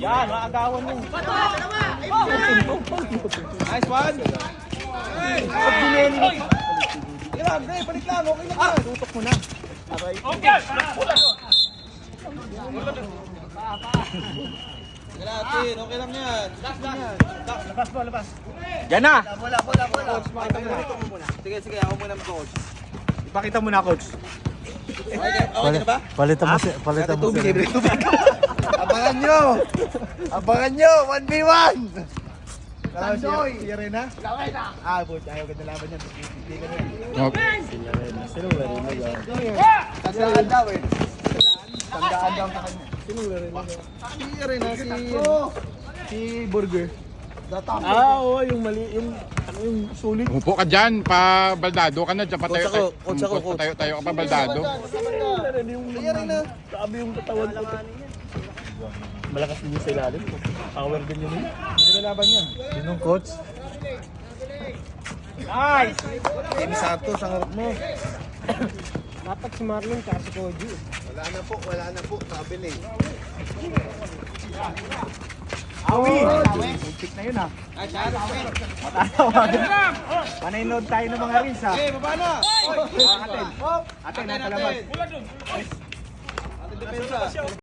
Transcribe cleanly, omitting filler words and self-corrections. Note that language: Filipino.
Yan, maagawan mo. Nice one. Balik lang, okay lang yan. Tutok mo na. Okay. Natin, okay lang yan. Labas. Yan na. Bola. Coach, makita mo muna. Sige, ako muna coach. Ipakita mo na, coach. Okay na ba? Palitan mo siya. Abangan nyo, 1v1. Sandoy! Si Yarena? Puch, ayaw ka nalaban yan. Hindi ka na yan. Tandaan daw eh. Tandaan daw sa kanya. Sino Yarena? Si Yarena, si Burger. Oo, yung mali, yung sulit. Upo ka dyan, pa baldado ka na dyan, pa tayo, Coach ako. tayo ka pa baldado. Si Yarena. Sabi yung katawan ko. Malakas din yung sa ilalim. Power din yun. Hindi na laban yan. Yun yung coach. Nice! Kenny Santos, ang harap mo. Dapat si Marlon tsaka si Koji. Wala na po. Sabi na eh. Awi! Pick na yun ha. Matatawagan. Panay-load tayo ng mga reels ha. Okay, baba na! Atin, nasa labas. Atin, depensa.